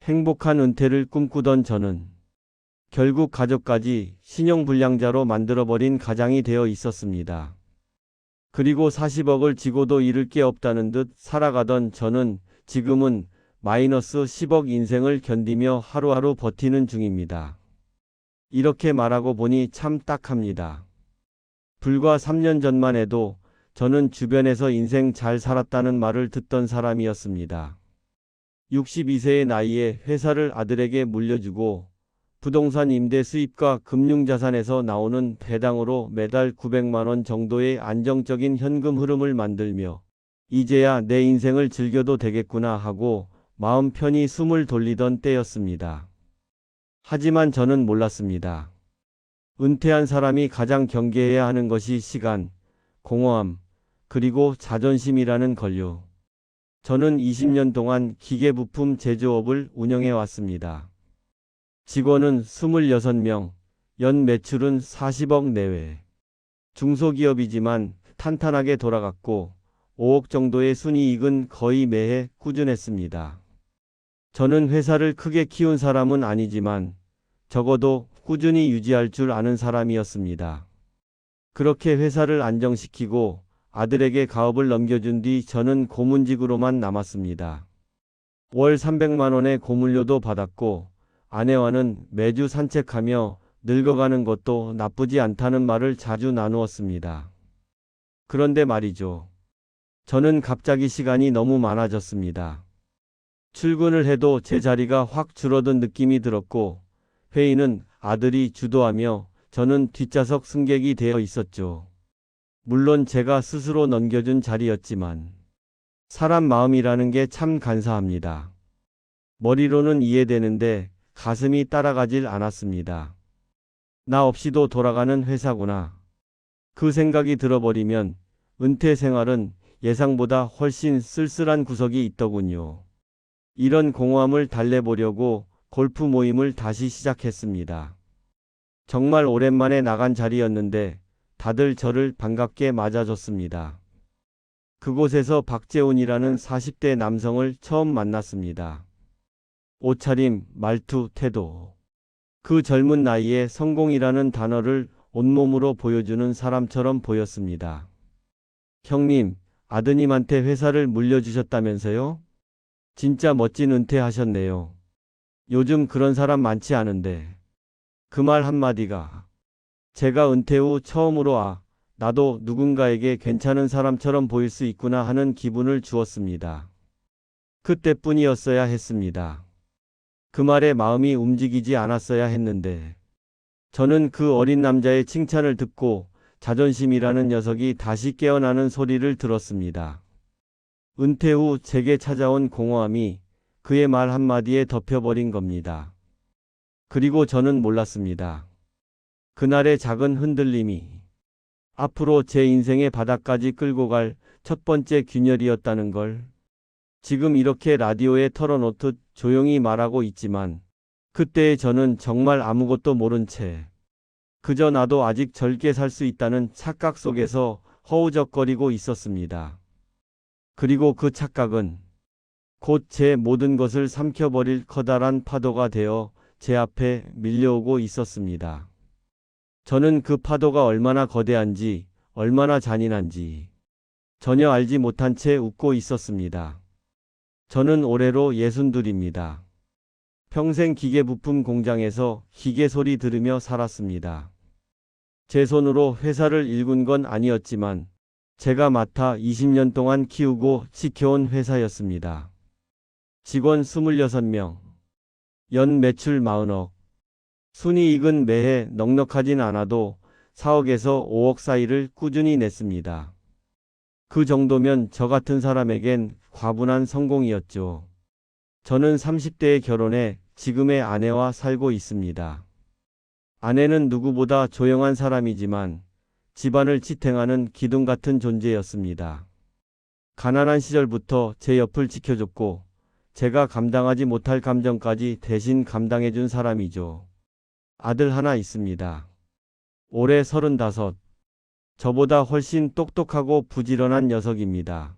행복한 은퇴를 꿈꾸던 저는 결국 가족까지 신용불량자로 만들어버린 가장이 되어 있었습니다. 그리고 40억을 지고도 잃을 게 없다는 듯 살아가던 저는 지금은 마이너스 10억 인생을 견디며 하루하루 버티는 중입니다. 이렇게 말하고 보니 참 딱합니다. 불과 3년 전만 해도 저는 주변에서 인생 잘 살았다는 말을 듣던 사람이었습니다. 62세의 나이에 회사를 아들에게 물려주고 부동산 임대 수입과 금융자산에서 나오는 배당으로 매달 900만 원 정도의 안정적인 현금 흐름을 만들며 이제야 내 인생을 즐겨도 되겠구나 하고 마음 편히 숨을 돌리던 때였습니다. 하지만 저는 몰랐습니다. 은퇴한 사람이 가장 경계해야 하는 것이 시간, 공허함, 그리고 자존심이라는 걸요. 저는 20년 동안 기계부품 제조업을 운영해 왔습니다. 직원은 26명, 연 매출은 40억 내외. 중소기업이지만 탄탄하게 돌아갔고 5억 정도의 순이익은 거의 매해 꾸준했습니다. 저는 회사를 크게 키운 사람은 아니지만 적어도 꾸준히 유지할 줄 아는 사람이었습니다. 그렇게 회사를 안정시키고 아들에게 가업을 넘겨준 뒤 저는 고문직으로만 남았습니다. 월 300만 원의 고물료도 받았고 아내와는 매주 산책하며 늙어가는 것도 나쁘지 않다는 말을 자주 나누었습니다. 그런데 말이죠. 저는 갑자기 시간이 너무 많아졌습니다. 출근을 해도 제 자리가 확 줄어든 느낌이 들었고 회의는 아들이 주도하며 저는 뒷좌석 승객이 되어 있었죠. 물론 제가 스스로 넘겨준 자리였지만 사람 마음이라는 게 참 간사합니다. 머리로는 이해되는데 가슴이 따라가질 않았습니다. 나 없이도 돌아가는 회사구나. 그 생각이 들어버리면 은퇴 생활은 예상보다 훨씬 쓸쓸한 구석이 있더군요. 이런 공허함을 달래보려고 골프 모임을 다시 시작했습니다. 정말 오랜만에 나간 자리였는데 다들 저를 반갑게 맞아줬습니다. 그곳에서 박재훈이라는 40대 남성을 처음 만났습니다. 옷차림, 말투, 태도. 그 젊은 나이에 성공이라는 단어를 온몸으로 보여주는 사람처럼 보였습니다. 형님, 아드님한테 회사를 물려주셨다면서요? 진짜 멋진 은퇴하셨네요. 요즘 그런 사람 많지 않은데. 그 말 한마디가 제가 은퇴 후 처음으로 나도 누군가에게 괜찮은 사람처럼 보일 수 있구나 하는 기분을 주었습니다. 그때뿐이었어야 했습니다. 그 말에 마음이 움직이지 않았어야 했는데 저는 그 어린 남자의 칭찬을 듣고 자존심이라는 녀석이 다시 깨어나는 소리를 들었습니다. 은퇴 후 제게 찾아온 공허함이 그의 말 한마디에 덮여버린 겁니다. 그리고 저는 몰랐습니다. 그날의 작은 흔들림이 앞으로 제 인생의 바닥까지 끌고 갈 첫 번째 균열이었다는 걸. 지금 이렇게 라디오에 털어놓듯 조용히 말하고 있지만 그때의 저는 정말 아무것도 모른 채 그저 나도 아직 젊게 살 수 있다는 착각 속에서 허우적거리고 있었습니다. 그리고 그 착각은 곧 제 모든 것을 삼켜버릴 커다란 파도가 되어 제 앞에 밀려오고 있었습니다. 저는 그 파도가 얼마나 거대한지, 얼마나 잔인한지 전혀 알지 못한 채 웃고 있었습니다. 저는 올해로 62입니다. 평생 기계부품 공장에서 기계 소리 들으며 살았습니다. 제 손으로 회사를 일군 건 아니었지만 제가 맡아 20년 동안 키우고 지켜온 회사였습니다. 직원 26명, 연 매출 40억, 순이익은 매해 넉넉하진 않아도 4억에서 5억 사이를 꾸준히 냈습니다. 그 정도면 저 같은 사람에겐 과분한 성공이었죠. 저는 30대에 결혼해 지금의 아내와 살고 있습니다. 아내는 누구보다 조용한 사람이지만 집안을 지탱하는 기둥 같은 존재였습니다. 가난한 시절부터 제 옆을 지켜줬고 제가 감당하지 못할 감정까지 대신 감당해준 사람이죠. 아들 하나 있습니다. 올해 35. 저보다 훨씬 똑똑하고 부지런한 녀석입니다.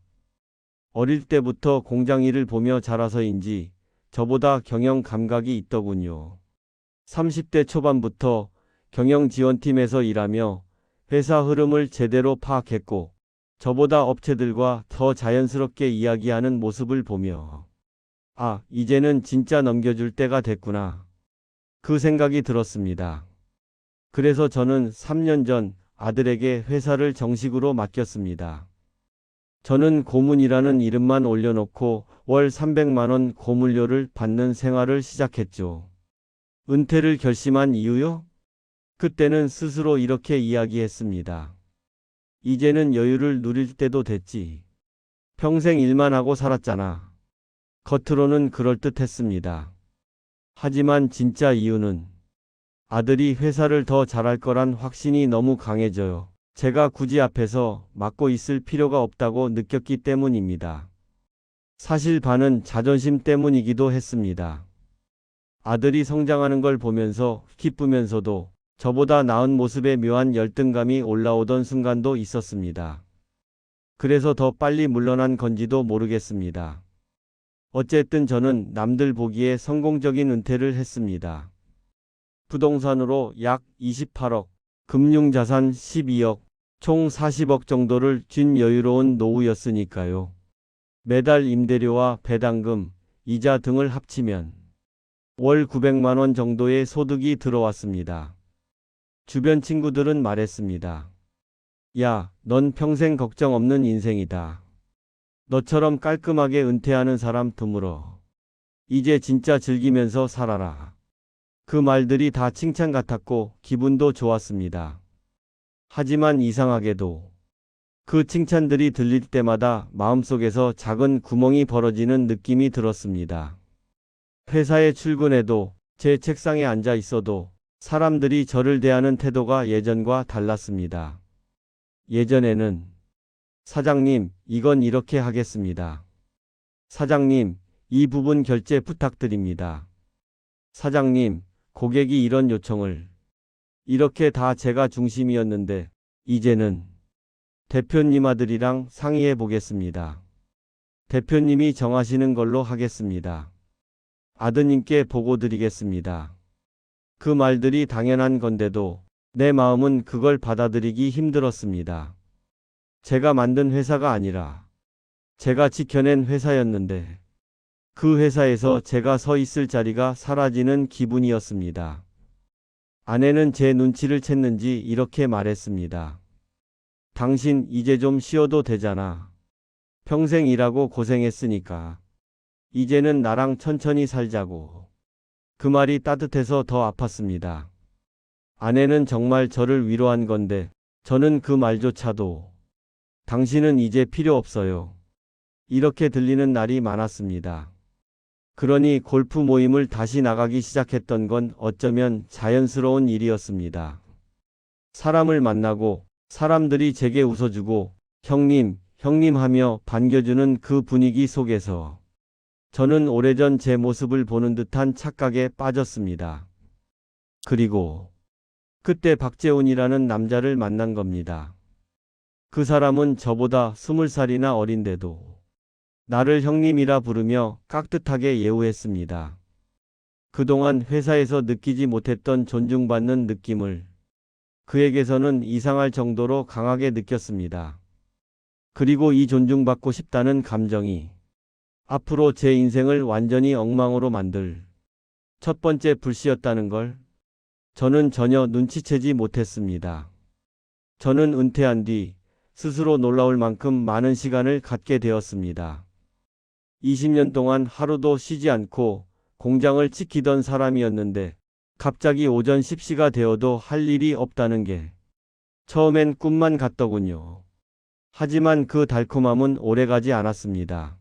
어릴 때부터 공장 일을 보며 자라서인지 저보다 경영 감각이 있더군요. 30대 초반부터 경영지원팀에서 일하며 회사 흐름을 제대로 파악했고 저보다 업체들과 더 자연스럽게 이야기하는 모습을 보며 아, 이제는 진짜 넘겨줄 때가 됐구나. 그 생각이 들었습니다. 그래서 저는 3년 전 아들에게 회사를 정식으로 맡겼습니다. 저는 고문이라는 이름만 올려놓고 월 300만 원 고물료를 받는 생활을 시작했죠. 은퇴를 결심한 이유요? 그때는 스스로 이렇게 이야기했습니다. 이제는 여유를 누릴 때도 됐지. 평생 일만 하고 살았잖아. 겉으로는 그럴듯했습니다. 하지만 진짜 이유는 아들이 회사를 더 잘할 거란 확신이 너무 강해져요. 제가 굳이 앞에서 막고 있을 필요가 없다고 느꼈기 때문입니다. 사실 반은 자존심 때문이기도 했습니다. 아들이 성장하는 걸 보면서 기쁘면서도 저보다 나은 모습에 묘한 열등감이 올라오던 순간도 있었습니다. 그래서 더 빨리 물러난 건지도 모르겠습니다. 어쨌든 저는 남들 보기에 성공적인 은퇴를 했습니다. 부동산으로 약 28억, 금융자산 12억, 총 40억 정도를 쥔 여유로운 노후였으니까요. 매달 임대료와 배당금, 이자 등을 합치면 월 900만 원 정도의 소득이 들어왔습니다. 주변 친구들은 말했습니다. 야, 넌 평생 걱정 없는 인생이다. 너처럼 깔끔하게 은퇴하는 사람 드물어. 이제 진짜 즐기면서 살아라. 그 말들이 다 칭찬 같았고 기분도 좋았습니다. 하지만 이상하게도 그 칭찬들이 들릴 때마다 마음속에서 작은 구멍이 벌어지는 느낌이 들었습니다. 회사에 출근해도 제 책상에 앉아 있어도 사람들이 저를 대하는 태도가 예전과 달랐습니다. 예전에는 사장님, 이건 이렇게 하겠습니다. 사장님, 이 부분 결제 부탁드립니다. 사장님, 고객이 이런 요청을. 이렇게 다 제가 중심이었는데 이제는 대표님 아들이랑 상의해 보겠습니다. 대표님이 정하시는 걸로 하겠습니다. 아드님께 보고 드리겠습니다. 그 말들이 당연한 건데도 내 마음은 그걸 받아들이기 힘들었습니다. 제가 만든 회사가 아니라 제가 지켜낸 회사였는데 그 회사에서 제가 서 있을 자리가 사라지는 기분이었습니다. 아내는 제 눈치를 챘는지 이렇게 말했습니다. 당신 이제 좀 쉬어도 되잖아. 평생 일하고 고생했으니까. 이제는 나랑 천천히 살자고. 그 말이 따뜻해서 더 아팠습니다. 아내는 정말 저를 위로한 건데 저는 그 말조차도 당신은 이제 필요 없어요. 이렇게 들리는 날이 많았습니다. 그러니 골프 모임을 다시 나가기 시작했던 건 어쩌면 자연스러운 일이었습니다. 사람을 만나고 사람들이 제게 웃어주고 형님, 형님 하며 반겨주는 그 분위기 속에서 저는 오래전 제 모습을 보는 듯한 착각에 빠졌습니다. 그리고 그때 박재훈이라는 남자를 만난 겁니다. 그 사람은 저보다 20살이나 어린데도 나를 형님이라 부르며 깍듯하게 예우했습니다. 그동안 회사에서 느끼지 못했던 존중받는 느낌을 그에게서는 이상할 정도로 강하게 느꼈습니다. 그리고 이 존중받고 싶다는 감정이 앞으로 제 인생을 완전히 엉망으로 만들 첫 번째 불씨였다는 걸 저는 전혀 눈치채지 못했습니다. 저는 은퇴한 뒤 스스로 놀라울 만큼 많은 시간을 갖게 되었습니다. 20년 동안 하루도 쉬지 않고 공장을 지키던 사람이었는데 갑자기 오전 10시가 되어도 할 일이 없다는 게 처음엔 꿈만 같더군요. 하지만 그 달콤함은 오래가지 않았습니다.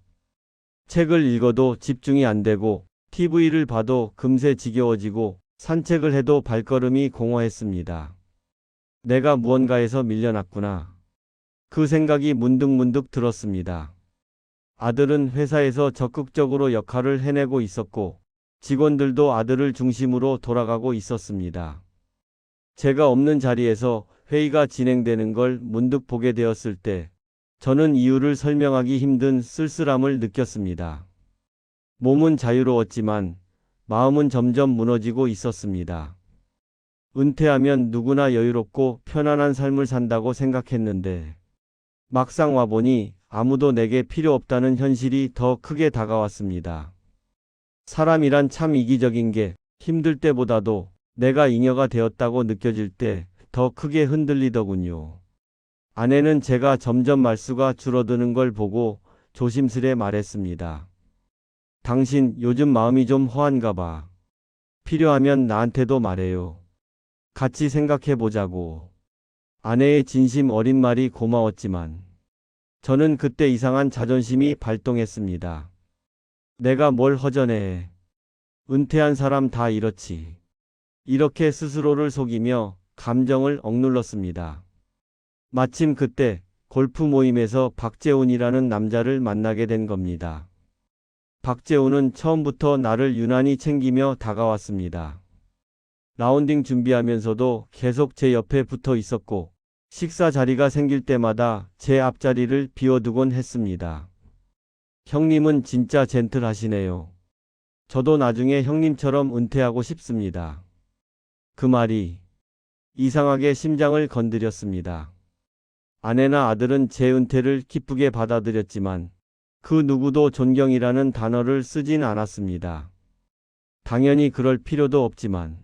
책을 읽어도 집중이 안 되고 TV를 봐도 금세 지겨워지고 산책을 해도 발걸음이 공허했습니다. 내가 무언가에서 밀려났구나. 그 생각이 문득문득 들었습니다. 아들은 회사에서 적극적으로 역할을 해내고 있었고 직원들도 아들을 중심으로 돌아가고 있었습니다. 제가 없는 자리에서 회의가 진행되는 걸 문득 보게 되었을 때 저는 이유를 설명하기 힘든 쓸쓸함을 느꼈습니다. 몸은 자유로웠지만 마음은 점점 무너지고 있었습니다. 은퇴하면 누구나 여유롭고 편안한 삶을 산다고 생각했는데 막상 와보니 아무도 내게 필요 없다는 현실이 더 크게 다가왔습니다. 사람이란 참 이기적인 게 힘들 때보다도 내가 잉여가 되었다고 느껴질 때 더 크게 흔들리더군요. 아내는 제가 점점 말수가 줄어드는 걸 보고 조심스레 말했습니다. 당신 요즘 마음이 좀 허한가 봐. 필요하면 나한테도 말해요. 같이 생각해 보자고. 아내의 진심 어린 말이 고마웠지만 저는 그때 이상한 자존심이 발동했습니다. 내가 뭘 허전해. 은퇴한 사람 다 이렇지. 이렇게 스스로를 속이며 감정을 억눌렀습니다. 마침 그때 골프 모임에서 박재훈이라는 남자를 만나게 된 겁니다. 박재훈은 처음부터 나를 유난히 챙기며 다가왔습니다. 라운딩 준비하면서도 계속 제 옆에 붙어 있었고 식사 자리가 생길 때마다 제 앞자리를 비워두곤 했습니다. 형님은 진짜 젠틀하시네요. 저도 나중에 형님처럼 은퇴하고 싶습니다. 그 말이 이상하게 심장을 건드렸습니다. 아내나 아들은 제 은퇴를 기쁘게 받아들였지만 그 누구도 존경이라는 단어를 쓰진 않았습니다. 당연히 그럴 필요도 없지만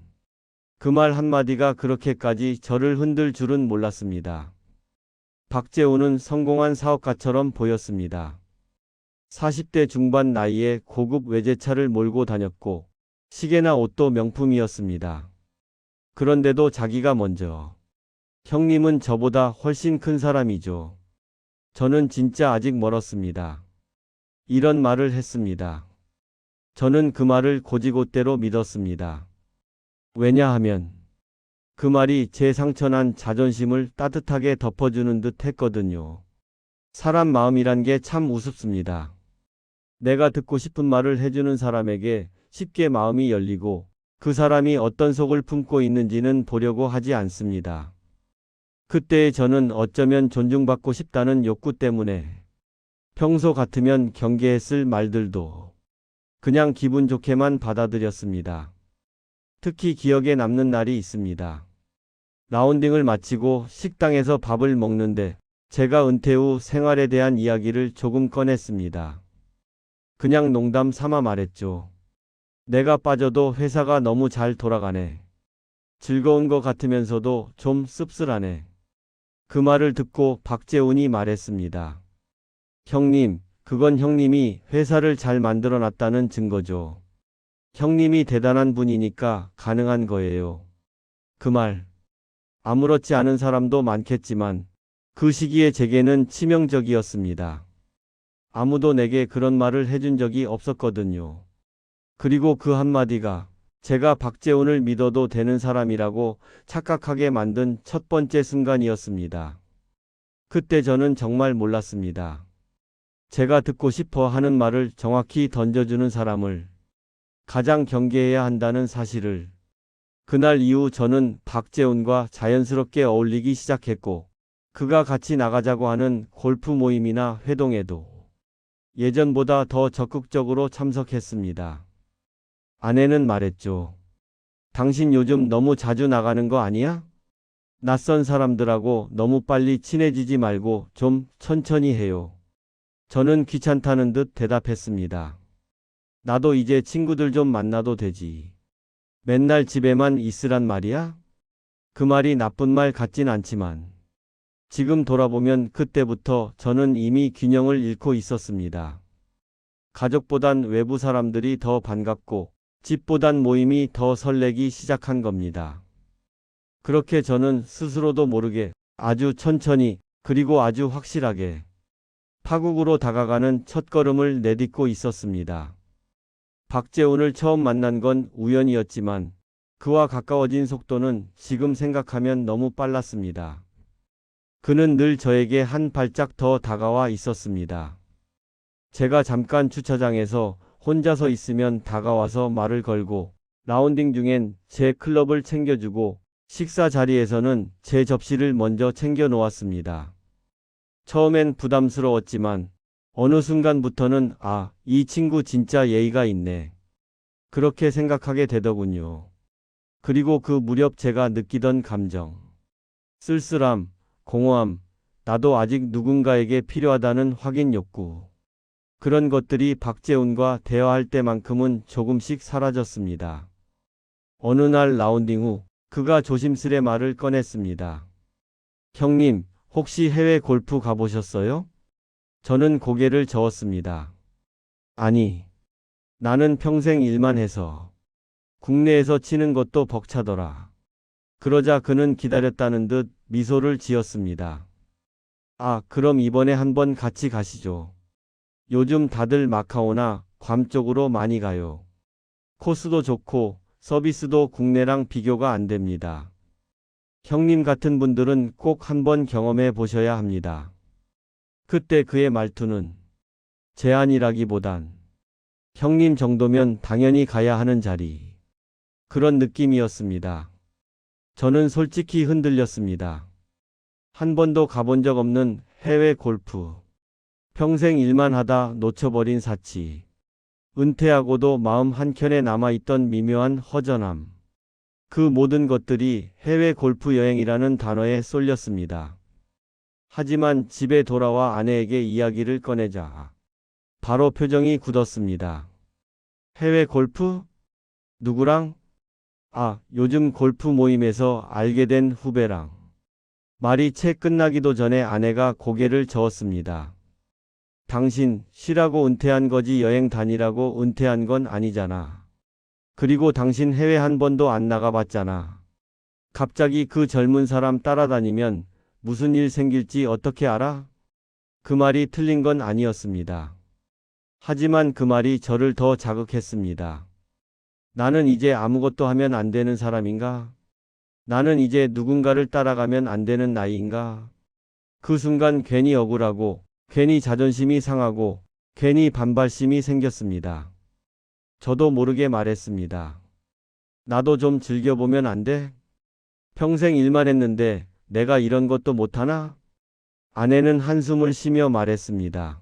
그 말 한마디가 그렇게까지 저를 흔들 줄은 몰랐습니다. 박재훈은 성공한 사업가처럼 보였습니다. 40대 중반 나이에 고급 외제차를 몰고 다녔고 시계나 옷도 명품이었습니다. 그런데도 자기가 먼저. 형님은 저보다 훨씬 큰 사람이죠. 저는 진짜 아직 멀었습니다. 이런 말을 했습니다. 저는 그 말을 곧이곧대로 믿었습니다. 왜냐하면 그 말이 제 상처난 자존심을 따뜻하게 덮어주는 듯 했거든요. 사람 마음이란 게 참 우습습니다. 내가 듣고 싶은 말을 해주는 사람에게 쉽게 마음이 열리고 그 사람이 어떤 속을 품고 있는지는 보려고 하지 않습니다. 그때의 저는 어쩌면 존중받고 싶다는 욕구 때문에 평소 같으면 경계했을 말들도 그냥 기분 좋게만 받아들였습니다. 특히 기억에 남는 날이 있습니다. 라운딩을 마치고 식당에서 밥을 먹는데 제가 은퇴 후 생활에 대한 이야기를 조금 꺼냈습니다. 그냥 농담 삼아 말했죠. 내가 빠져도 회사가 너무 잘 돌아가네. 즐거운 것 같으면서도 좀 씁쓸하네. 그 말을 듣고 박재훈이 말했습니다. 형님, 그건 형님이 회사를 잘 만들어 놨다는 증거죠. 형님이 대단한 분이니까 가능한 거예요. 그 말, 아무렇지 않은 사람도 많겠지만 그 시기에 제게는 치명적이었습니다. 아무도 내게 그런 말을 해준 적이 없었거든요. 그리고 그 한마디가 제가 박재훈을 믿어도 되는 사람이라고 착각하게 만든 첫 번째 순간이었습니다. 그때 저는 정말 몰랐습니다. 제가 듣고 싶어 하는 말을 정확히 던져주는 사람을 가장 경계해야 한다는 사실을. 그날 이후 저는 박재훈과 자연스럽게 어울리기 시작했고 그가 같이 나가자고 하는 골프 모임이나 회동에도 예전보다 더 적극적으로 참석했습니다. 아내는 말했죠. 당신 요즘 너무 자주 나가는 거 아니야? 낯선 사람들하고 너무 빨리 친해지지 말고 좀 천천히 해요. 저는 귀찮다는 듯 대답했습니다. 나도 이제 친구들 좀 만나도 되지. 맨날 집에만 있으란 말이야? 그 말이 나쁜 말 같진 않지만 지금 돌아보면 그때부터 저는 이미 균형을 잃고 있었습니다. 가족보단 외부 사람들이 더 반갑고 집보단 모임이 더 설레기 시작한 겁니다. 그렇게 저는 스스로도 모르게 아주 천천히 그리고 아주 확실하게 파국으로 다가가는 첫걸음을 내딛고 있었습니다. 박재훈을 처음 만난 건 우연이었지만 그와 가까워진 속도는 지금 생각하면 너무 빨랐습니다. 그는 늘 저에게 한 발짝 더 다가와 있었습니다. 제가 잠깐 주차장에서 혼자 서 있으면 다가와서 말을 걸고 라운딩 중엔 제 클럽을 챙겨주고 식사 자리에서는 제 접시를 먼저 챙겨 놓았습니다. 처음엔 부담스러웠지만 어느 순간부터는 이 친구 진짜 예의가 있네. 그렇게 생각하게 되더군요. 그리고 그 무렵 제가 느끼던 감정. 쓸쓸함, 공허함, 나도 아직 누군가에게 필요하다는 확인 욕구. 그런 것들이 박재훈과 대화할 때만큼은 조금씩 사라졌습니다. 어느 날 라운딩 후 그가 조심스레 말을 꺼냈습니다. 형님, 혹시 해외 골프 가보셨어요? 저는 고개를 저었습니다. 아니, 나는 평생 일만 해서 국내에서 치는 것도 벅차더라. 그러자 그는 기다렸다는 듯 미소를 지었습니다. 그럼 이번에 한번 같이 가시죠. 요즘 다들 마카오나 괌 쪽으로 많이 가요. 코스도 좋고 서비스도 국내랑 비교가 안 됩니다. 형님 같은 분들은 꼭 한번 경험해 보셔야 합니다. 그때 그의 말투는 제안이라기보단 형님 정도면 당연히 가야 하는 자리. 그런 느낌이었습니다. 저는 솔직히 흔들렸습니다. 한 번도 가본 적 없는 해외 골프. 평생 일만 하다 놓쳐버린 사치. 은퇴하고도 마음 한켠에 남아있던 미묘한 허전함. 그 모든 것들이 해외 골프 여행이라는 단어에 쏠렸습니다. 하지만 집에 돌아와 아내에게 이야기를 꺼내자 바로 표정이 굳었습니다. 해외 골프? 누구랑? 요즘 골프 모임에서 알게 된 후배랑. 말이 채 끝나기도 전에 아내가 고개를 저었습니다. 당신 쉬라고 은퇴한 거지 여행 다니라고 은퇴한 건 아니잖아. 그리고 당신 해외 한 번도 안 나가봤잖아. 갑자기 그 젊은 사람 따라다니면 무슨 일 생길지 어떻게 알아? 그 말이 틀린 건 아니었습니다. 하지만 그 말이 저를 더 자극했습니다. 나는 이제 아무것도 하면 안 되는 사람인가? 나는 이제 누군가를 따라가면 안 되는 나이인가? 그 순간 괜히 억울하고, 괜히 자존심이 상하고, 괜히 반발심이 생겼습니다. 저도 모르게 말했습니다. 나도 좀 즐겨보면 안 돼? 평생 일만 했는데 내가 이런 것도 못하나? 아내는 한숨을 쉬며 말했습니다.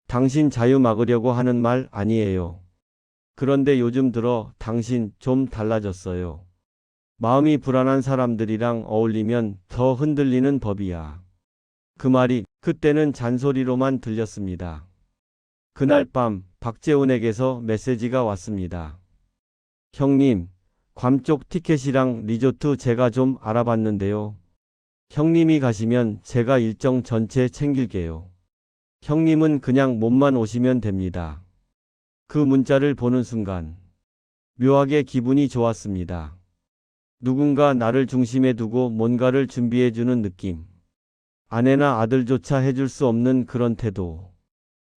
당신 자유 막으려고 하는 말 아니에요. 그런데 요즘 들어 당신 좀 달라졌어요. 마음이 불안한 사람들이랑 어울리면 더 흔들리는 법이야. 그 말이 그때는 잔소리로만 들렸습니다. 그날 밤 박재훈에게서 메시지가 왔습니다. 형님, 괌 쪽 티켓이랑 리조트 제가 좀 알아봤는데요. 형님이 가시면 제가 일정 전체 챙길게요. 형님은 그냥 몸만 오시면 됩니다. 그 문자를 보는 순간 묘하게 기분이 좋았습니다. 누군가 나를 중심에 두고 뭔가를 준비해주는 느낌. 아내나 아들조차 해줄 수 없는 그런 태도.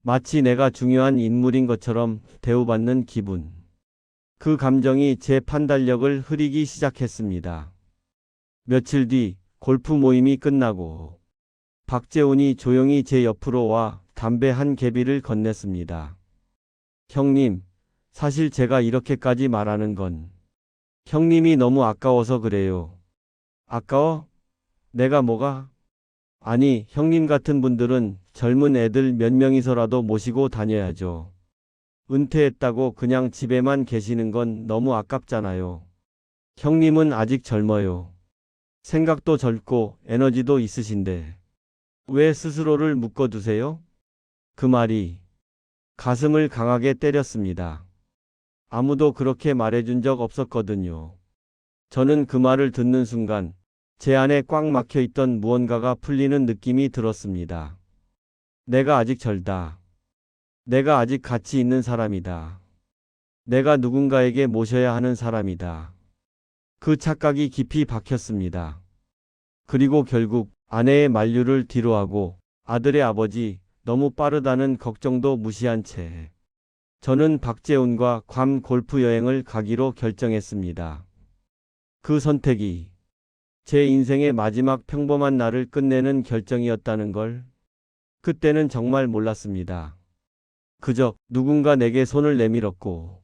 마치 내가 중요한 인물인 것처럼 대우받는 기분. 그 감정이 제 판단력을 흐리기 시작했습니다. 며칠 뒤 골프 모임이 끝나고 박재훈이 조용히 제 옆으로 와 담배 한 개비를 건넸습니다. 형님, 사실 제가 이렇게까지 말하는 건 형님이 너무 아까워서 그래요. 아까워? 내가 뭐가? 아니, 형님 같은 분들은 젊은 애들 몇 명이서라도 모시고 다녀야죠. 은퇴했다고 그냥 집에만 계시는 건 너무 아깝잖아요. 형님은 아직 젊어요. 생각도 젊고 에너지도 있으신데 왜 스스로를 묶어두세요? 그 말이 가슴을 강하게 때렸습니다. 아무도 그렇게 말해준 적 없었거든요. 저는 그 말을 듣는 순간 제 안에 꽉 막혀 있던 무언가가 풀리는 느낌이 들었습니다. 내가 아직 젊다. 내가 아직 가치 있는 사람이다. 내가 누군가에게 모셔야 하는 사람이다. 그 착각이 깊이 박혔습니다. 그리고 결국 아내의 만류를 뒤로하고 아들의 아버지 너무 빠르다는 걱정도 무시한 채 저는 박재훈과 괌 골프 여행을 가기로 결정했습니다. 그 선택이 제 인생의 마지막 평범한 날을 끝내는 결정이었다는 걸 그때는 정말 몰랐습니다. 그저 누군가 내게 손을 내밀었고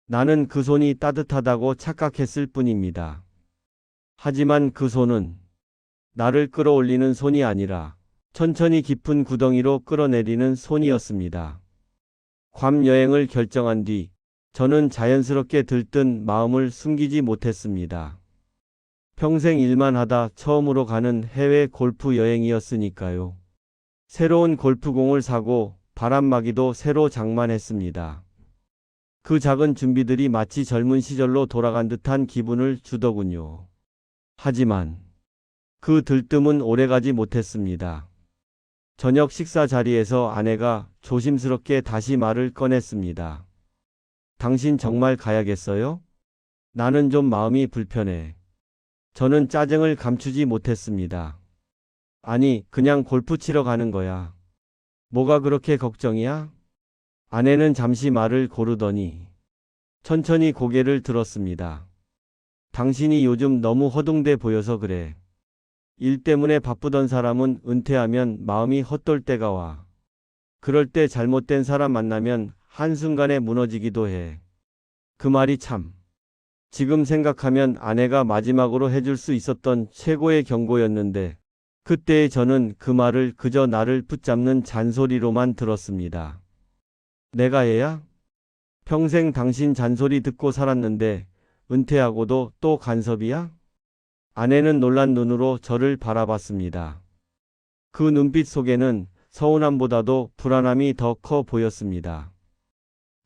나는 그 손이 따뜻하다고 착각했을 뿐입니다. 하지만 그 손은 나를 끌어올리는 손이 아니라 천천히 깊은 구덩이로 끌어내리는 손이었습니다. 괌 여행을 결정한 뒤 저는 자연스럽게 들뜬 마음을 숨기지 못했습니다. 평생 일만 하다 처음으로 가는 해외 골프 여행이었으니까요. 새로운 골프공을 사고 바람막이도 새로 장만했습니다. 그 작은 준비들이 마치 젊은 시절로 돌아간 듯한 기분을 주더군요. 하지만 그 들뜸은 오래가지 못했습니다. 저녁 식사 자리에서 아내가 조심스럽게 다시 말을 꺼냈습니다. 당신 정말 가야겠어요? 나는 좀 마음이 불편해. 저는 짜증을 감추지 못했습니다. 아니, 그냥 골프 치러 가는 거야. 뭐가 그렇게 걱정이야? 아내는 잠시 말을 고르더니 천천히 고개를 들었습니다. 당신이 요즘 너무 허둥대 보여서 그래. 일 때문에 바쁘던 사람은 은퇴하면 마음이 헛돌 때가 와. 그럴 때 잘못된 사람 만나면 한순간에 무너지기도 해. 그 말이 참. 지금 생각하면 아내가 마지막으로 해줄 수 있었던 최고의 경고였는데 그때의 저는 그 말을 그저 나를 붙잡는 잔소리로만 들었습니다. 내가 애야? 평생 당신 잔소리 듣고 살았는데 은퇴하고도 또 간섭이야? 아내는 놀란 눈으로 저를 바라봤습니다. 그 눈빛 속에는 서운함보다도 불안함이 더 커 보였습니다.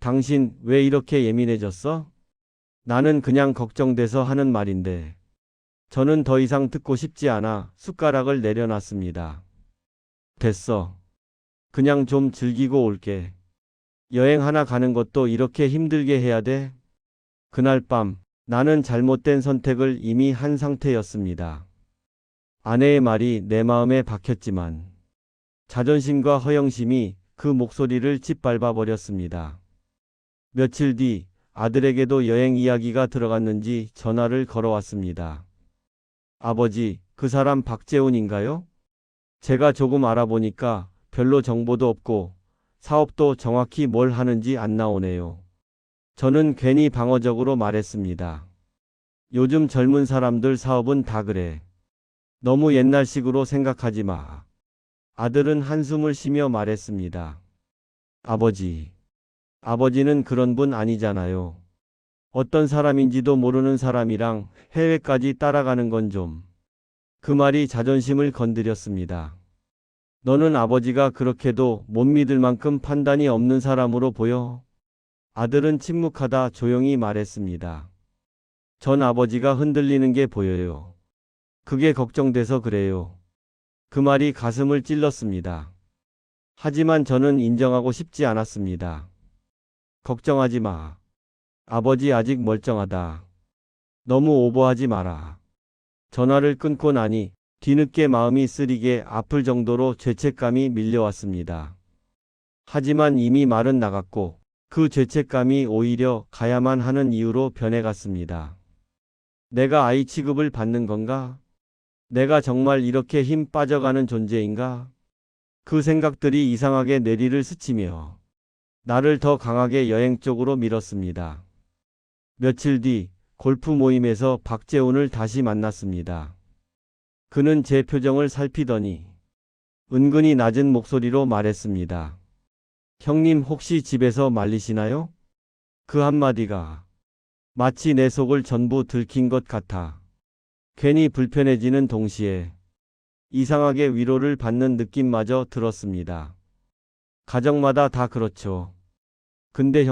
당신 왜 이렇게 예민해졌어? 나는 그냥 걱정돼서 하는 말인데. 저는 더 이상 듣고 싶지 않아 숟가락을 내려놨습니다. 됐어. 그냥 좀 즐기고 올게. 여행 하나 가는 것도 이렇게 힘들게 해야 돼? 그날 밤 나는 잘못된 선택을 이미 한 상태였습니다. 아내의 말이 내 마음에 박혔지만 자존심과 허영심이 그 목소리를 짓밟아 버렸습니다. 며칠 뒤 아들에게도 여행 이야기가 들어갔는지 전화를 걸어왔습니다. 아버지, 그 사람 박재훈인가요? 제가 조금 알아보니까 별로 정보도 없고 사업도 정확히 뭘 하는지 안 나오네요. 저는 괜히 방어적으로 말했습니다. 요즘 젊은 사람들 사업은 다 그래. 너무 옛날식으로 생각하지 마. 아들은 한숨을 쉬며 말했습니다. 아버지는 그런 분 아니잖아요. 어떤 사람인지도 모르는 사람이랑 해외까지 따라가는 건 좀. 그 말이 자존심을 건드렸습니다. 너는 아버지가 그렇게도 못 믿을 만큼 판단이 없는 사람으로 보여? 아들은 침묵하다 조용히 말했습니다. 전 아버지가 흔들리는 게 보여요. 그게 걱정돼서 그래요. 그 말이 가슴을 찔렀습니다. 하지만 저는 인정하고 싶지 않았습니다. 걱정하지 마. 아버지 아직 멀쩡하다. 너무 오버하지 마라. 전화를 끊고 나니 뒤늦게 마음이 쓰리게 아플 정도로 죄책감이 밀려왔습니다. 하지만 이미 말은 나갔고 그 죄책감이 오히려 가야만 하는 이유로 변해갔습니다. 내가 아이 취급을 받는 건가? 내가 정말 이렇게 힘 빠져가는 존재인가? 그 생각들이 이상하게 뇌리를 스치며 나를 더 강하게 여행 쪽으로 밀었습니다. 며칠 뒤 골프 모임에서 박재훈을 다시 만났습니다. 그는 제 표정을 살피더니 은근히 낮은 목소리로 말했습니다. 형님 혹시 집에서 말리시나요? 그 한마디가 마치 내 속을 전부 들킨 것 같아 괜히 불편해지는 동시에 이상하게 위로를 받는 느낌마저 들었습니다. 가정마다 다 그렇죠. 근데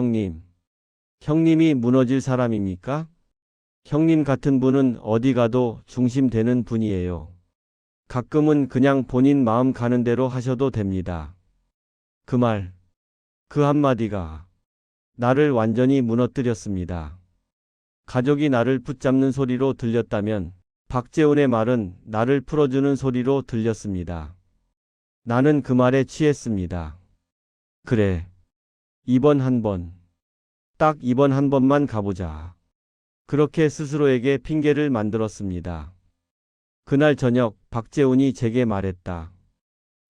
형님이 무너질 사람입니까? 형님 같은 분은 어디 가도 중심되는 분이에요. 가끔은 그냥 본인 마음 가는 대로 하셔도 됩니다. 그 말, 그 한마디가 나를 완전히 무너뜨렸습니다. 가족이 나를 붙잡는 소리로 들렸다면 박재훈의 말은 나를 풀어주는 소리로 들렸습니다. 나는 그 말에 취했습니다. 그래. 이번 한 번. 딱 이번 한 번만 가보자. 그렇게 스스로에게 핑계를 만들었습니다. 그날 저녁 박재훈이 제게 말했다.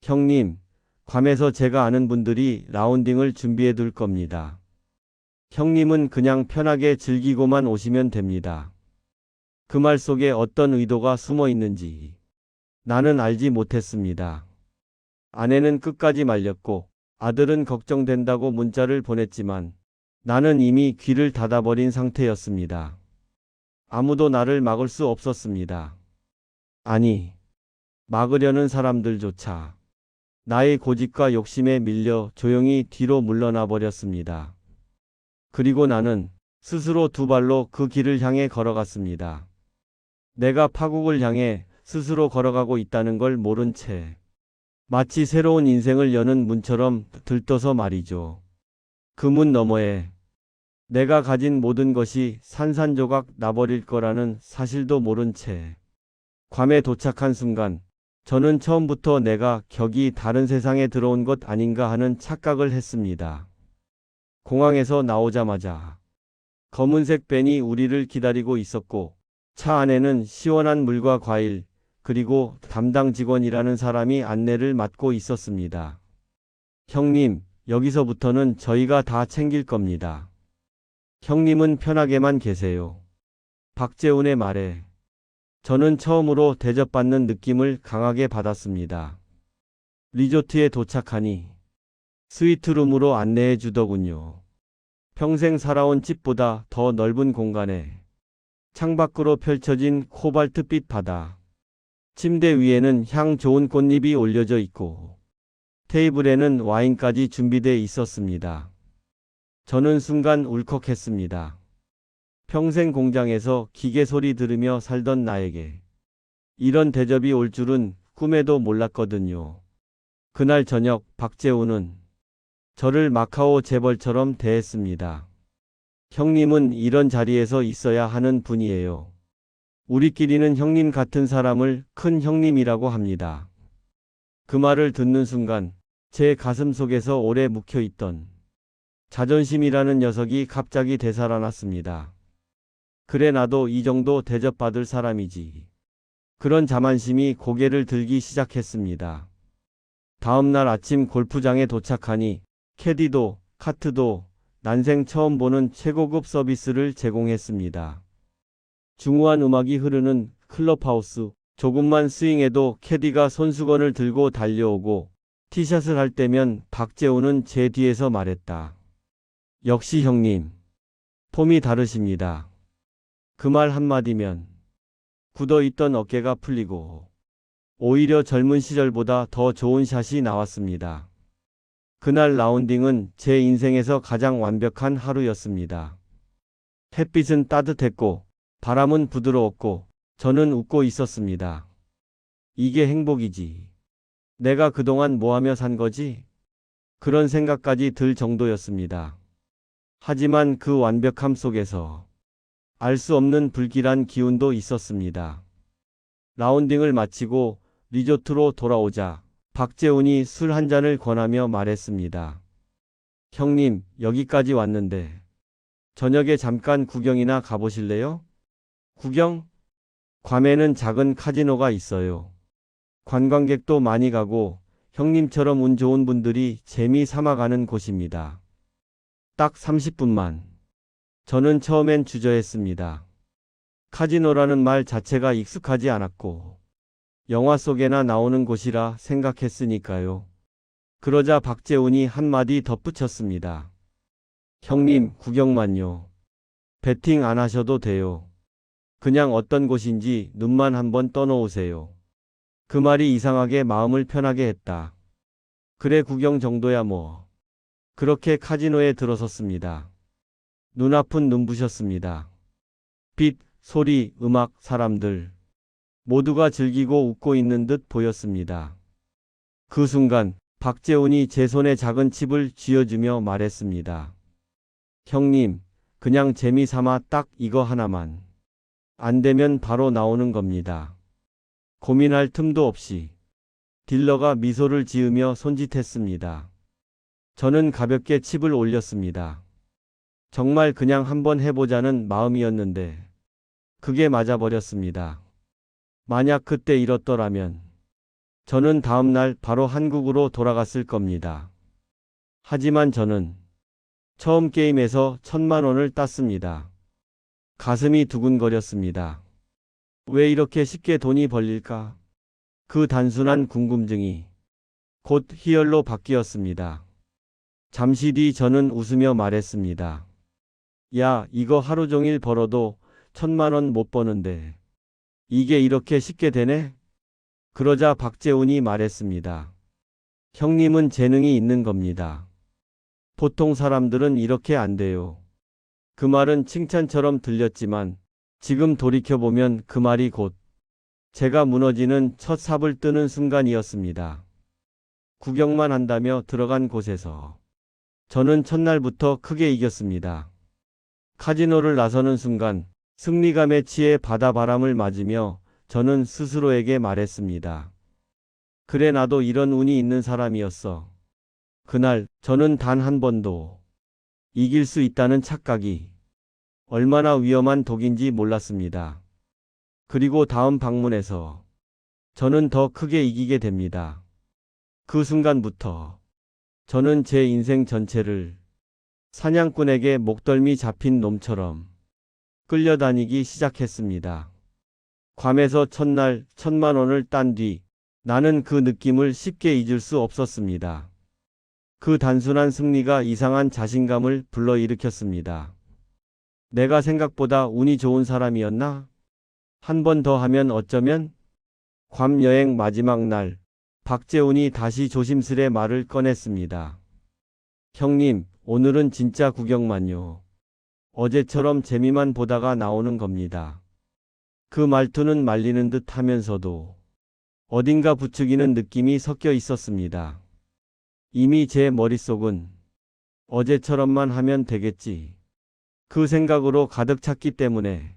형님, 괌에서 제가 아는 분들이 라운딩을 준비해 둘 겁니다. 형님은 그냥 편하게 즐기고만 오시면 됩니다. 그 말 속에 어떤 의도가 숨어 있는지 나는 알지 못했습니다. 아내는 끝까지 말렸고 아들은 걱정된다고 문자를 보냈지만 나는 이미 귀를 닫아버린 상태였습니다. 아무도 나를 막을 수 없었습니다. 아니, 막으려는 사람들조차 나의 고집과 욕심에 밀려 조용히 뒤로 물러나 버렸습니다. 그리고 나는 스스로 두 발로 그 길을 향해 걸어갔습니다. 내가 파국을 향해 스스로 걸어가고 있다는 걸 모른 채 마치 새로운 인생을 여는 문처럼 들떠서 말이죠. 그 문 너머에 내가 가진 모든 것이 산산조각 나버릴 거라는 사실도 모른 채 괌에 도착한 순간 저는 처음부터 내가 격이 다른 세상에 들어온 것 아닌가 하는 착각을 했습니다. 공항에서 나오자마자 검은색 밴이 우리를 기다리고 있었고 차 안에는 시원한 물과 과일 그리고 담당 직원이라는 사람이 안내를 맡고 있었습니다. 형님, 여기서부터는 저희가 다 챙길 겁니다. 형님은 편하게만 계세요. 박재훈의 말에 저는 처음으로 대접받는 느낌을 강하게 받았습니다. 리조트에 도착하니 스위트룸으로 안내해 주더군요. 평생 살아온 집보다 더 넓은 공간에 창밖으로 펼쳐진 코발트빛 바다. 침대 위에는 향 좋은 꽃잎이 올려져 있고 테이블에는 와인까지 준비되어 있었습니다. 저는 순간 울컥했습니다. 평생 공장에서 기계 소리 들으며 살던 나에게 이런 대접이 올 줄은 꿈에도 몰랐거든요. 그날 저녁 박재훈은 저를 마카오 재벌처럼 대했습니다. 형님은 이런 자리에서 있어야 하는 분이에요. 우리끼리는 형님 같은 사람을 큰 형님이라고 합니다. 그 말을 듣는 순간 제 가슴 속에서 오래 묵혀있던 자존심이라는 녀석이 갑자기 되살아났습니다. 그래 나도 이 정도 대접받을 사람이지. 그런 자만심이 고개를 들기 시작했습니다. 다음 날 아침 골프장에 도착하니 캐디도 카트도 난생 처음 보는 최고급 서비스를 제공했습니다. 중후한 음악이 흐르는 클럽하우스, 조금만 스윙해도 캐디가 손수건을 들고 달려오고 티샷을 할 때면 박재훈은 제 뒤에서 말했다. 역시 형님, 폼이 다르십니다. 그 말 한마디면 굳어있던 어깨가 풀리고 오히려 젊은 시절보다 더 좋은 샷이 나왔습니다. 그날 라운딩은 제 인생에서 가장 완벽한 하루였습니다. 햇빛은 따뜻했고 바람은 부드러웠고 저는 웃고 있었습니다. 이게 행복이지. 내가 그동안 뭐 하며 산 거지? 그런 생각까지 들 정도였습니다. 하지만 그 완벽함 속에서 알 수 없는 불길한 기운도 있었습니다. 라운딩을 마치고 리조트로 돌아오자 박재훈이 술 한 잔을 권하며 말했습니다. 형님, 여기까지 왔는데 저녁에 잠깐 구경이나 가보실래요? 구경? 괌에는 작은 카지노가 있어요. 관광객도 많이 가고 형님처럼 운 좋은 분들이 재미 삼아 가는 곳입니다. 딱 30분만. 저는 처음엔 주저했습니다. 카지노라는 말 자체가 익숙하지 않았고 영화 속에나 나오는 곳이라 생각했으니까요. 그러자 박재훈이 한마디 덧붙였습니다. 형님, 구경만요. 베팅 안 하셔도 돼요. 그냥 어떤 곳인지 눈만 한번 떠놓으세요. 그 말이 이상하게 마음을 편하게 했다. 그래, 구경 정도야 뭐. 그렇게 카지노에 들어섰습니다. 눈앞은 눈부셨습니다. 빛, 소리, 음악, 사람들. 모두가 즐기고 웃고 있는 듯 보였습니다. 그 순간 박재훈이 제 손에 작은 칩을 쥐어주며 말했습니다. 형님, 그냥 재미삼아 딱 이거 하나만. 안 되면 바로 나오는 겁니다. 고민할 틈도 없이. 딜러가 미소를 지으며 손짓했습니다. 저는 가볍게 칩을 올렸습니다. 정말 그냥 한번 해보자는 마음이었는데 그게 맞아버렸습니다. 만약 그때 잃었더라면 저는 다음날 바로 한국으로 돌아갔을 겁니다. 하지만 저는 처음 게임에서 1,000만 원을 땄습니다. 가슴이 두근거렸습니다. 왜 이렇게 쉽게 돈이 벌릴까? 그 단순한 궁금증이 곧 희열로 바뀌었습니다. 잠시 뒤 저는 웃으며 말했습니다. 야, 이거 하루 종일 벌어도 1,000만 원 못 버는데 이게 이렇게 쉽게 되네? 그러자 박재훈이 말했습니다. 형님은 재능이 있는 겁니다. 보통 사람들은 이렇게 안 돼요. 그 말은 칭찬처럼 들렸지만 지금 돌이켜보면 그 말이 곧 제가 무너지는 첫 삽을 뜨는 순간이었습니다. 구경만 한다며 들어간 곳에서 저는 첫날부터 크게 이겼습니다. 카지노를 나서는 순간 승리감에 취해 바다바람을 맞으며 저는 스스로에게 말했습니다. 그래, 나도 이런 운이 있는 사람이었어. 그날 저는 단 한 번도 이길 수 있다는 착각이 얼마나 위험한 독인지 몰랐습니다. 그리고 다음 방문에서 저는 더 크게 이기게 됩니다. 그 순간부터 저는 제 인생 전체를 사냥꾼에게 목덜미 잡힌 놈처럼 끌려다니기 시작했습니다. 괌에서 첫날 1,000만 원을 딴 뒤 나는 그 느낌을 쉽게 잊을 수 없었습니다. 그 단순한 승리가 이상한 자신감을 불러일으켰습니다. 내가 생각보다 운이 좋은 사람이었나? 한 번 더 하면 어쩌면? 괌 여행 마지막 날, 박재훈이 다시 조심스레 말을 꺼냈습니다. 형님, 오늘은 진짜 구경만요. 어제처럼 재미만 보다가 나오는 겁니다. 그 말투는 말리는 듯 하면서도 어딘가 부추기는 느낌이 섞여 있었습니다. 이미 제 머릿속은 어제처럼만 하면 되겠지. 그 생각으로 가득 찼기 때문에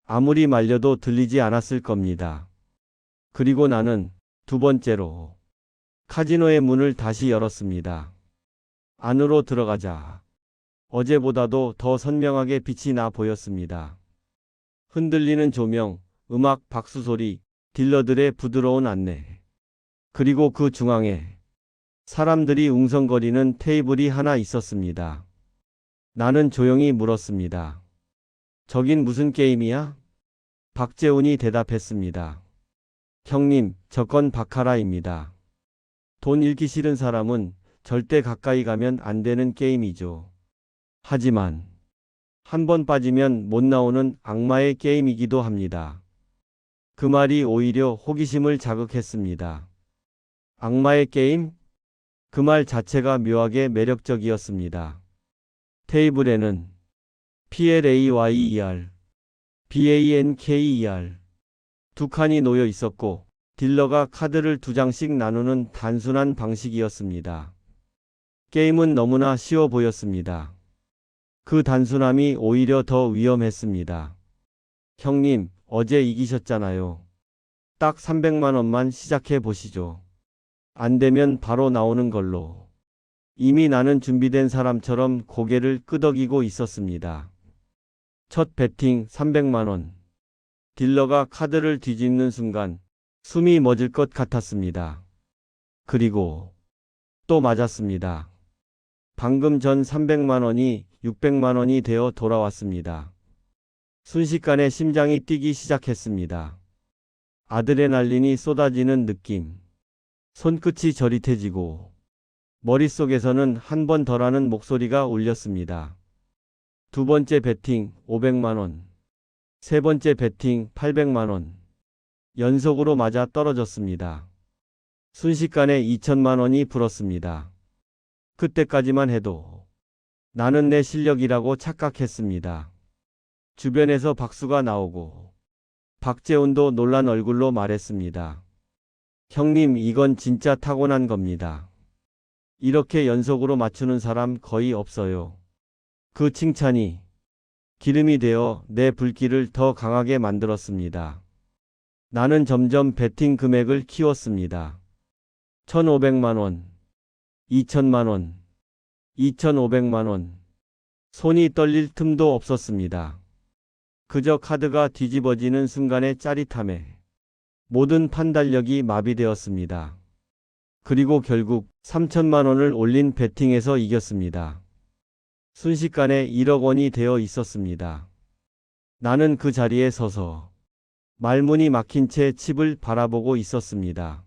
아무리 말려도 들리지 않았을 겁니다. 그리고 나는 두 번째로 카지노의 문을 다시 열었습니다. 안으로 들어가자 어제보다도 더 선명하게 빛이 나 보였습니다. 흔들리는 조명, 음악, 박수 소리, 딜러들의 부드러운 안내. 그리고 그 중앙에 사람들이 웅성거리는 테이블이 하나 있었습니다. 나는 조용히 물었습니다. 저긴 무슨 게임이야? 박재훈이 대답했습니다. 형님, 저건 바카라입니다. 돈 잃기 싫은 사람은 절대 가까이 가면 안 되는 게임이죠. 하지만 한 번 빠지면 못 나오는 악마의 게임이기도 합니다. 그 말이 오히려 호기심을 자극했습니다. 악마의 게임? 그 말 자체가 묘하게 매력적이었습니다. 테이블에는 PLAYER, BANKER 두 칸이 놓여 있었고 딜러가 카드를 두 장씩 나누는 단순한 방식이었습니다. 게임은 너무나 쉬워 보였습니다. 그 단순함이 오히려 더 위험했습니다. 형님, 어제 이기셨잖아요. 딱 300만 원만 시작해 보시죠. 안 되면 바로 나오는 걸로. 이미 나는 준비된 사람처럼 고개를 끄덕이고 있었습니다. 첫 배팅 300만 원. 딜러가 카드를 뒤집는 순간 숨이 멎을 것 같았습니다. 그리고 또 맞았습니다. 방금 전 300만 원이 600만 원이 되어 돌아왔습니다. 순식간에 심장이 뛰기 시작했습니다. 아드레날린이 쏟아지는 느낌. 손끝이 저릿해지고 머릿속에서는 한 번 더라는 목소리가 울렸습니다. 두 번째 배팅 500만 원. 세 번째 배팅 800만 원. 연속으로 맞아 떨어졌습니다. 순식간에 2천만 원이 불었습니다. 그때까지만 해도 나는 내 실력이라고 착각했습니다. 주변에서 박수가 나오고 박재훈도 놀란 얼굴로 말했습니다. 형님, 이건 진짜 타고난 겁니다. 이렇게 연속으로 맞추는 사람 거의 없어요. 그 칭찬이 기름이 되어 내 불길을 더 강하게 만들었습니다. 나는 점점 배팅 금액을 키웠습니다. 1,500만 원, 2천만 원, 2,500만 원. 손이 떨릴 틈도 없었습니다. 그저 카드가 뒤집어지는 순간의 짜릿함에 모든 판단력이 마비되었습니다. 그리고 결국 3천만 원을 올린 배팅에서 이겼습니다. 순식간에 1억 원이 되어 있었습니다. 나는 그 자리에 서서 말문이 막힌 채 칩을 바라보고 있었습니다.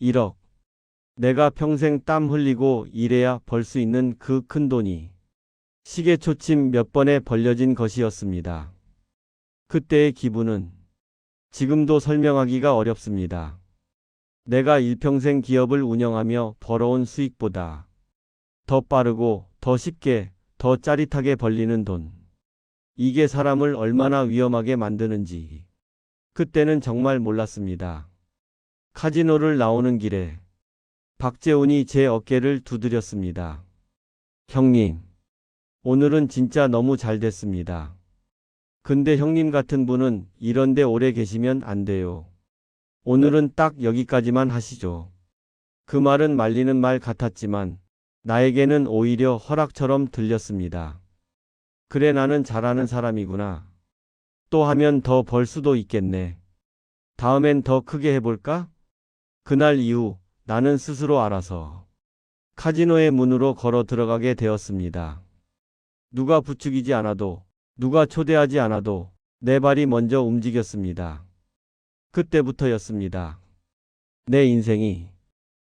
1억. 내가 평생 땀 흘리고 일해야 벌 수 있는 그 큰 돈이 시계초침 몇 번에 벌려진 것이었습니다. 그때의 기분은 지금도 설명하기가 어렵습니다. 내가 일평생 기업을 운영하며 벌어온 수익보다 더 빠르고 더 쉽게 더 짜릿하게 벌리는 돈. 이게 사람을 얼마나 위험하게 만드는지 그때는 정말 몰랐습니다. 카지노를 나오는 길에 박재훈이 제 어깨를 두드렸습니다. 형님, 오늘은 진짜 너무 잘 됐습니다. 근데 형님 같은 분은 이런데 오래 계시면 안 돼요. 오늘은 딱 여기까지만 하시죠. 그 말은 말리는 말 같았지만 나에게는 오히려 허락처럼 들렸습니다. 그래, 나는 잘하는 사람이구나. 또 하면 더 벌 수도 있겠네. 다음엔 더 크게 해볼까? 그날 이후 나는 스스로 알아서 카지노의 문으로 걸어 들어가게 되었습니다. 누가 부추기지 않아도, 누가 초대하지 않아도 내 발이 먼저 움직였습니다. 그때부터였습니다. 내 인생이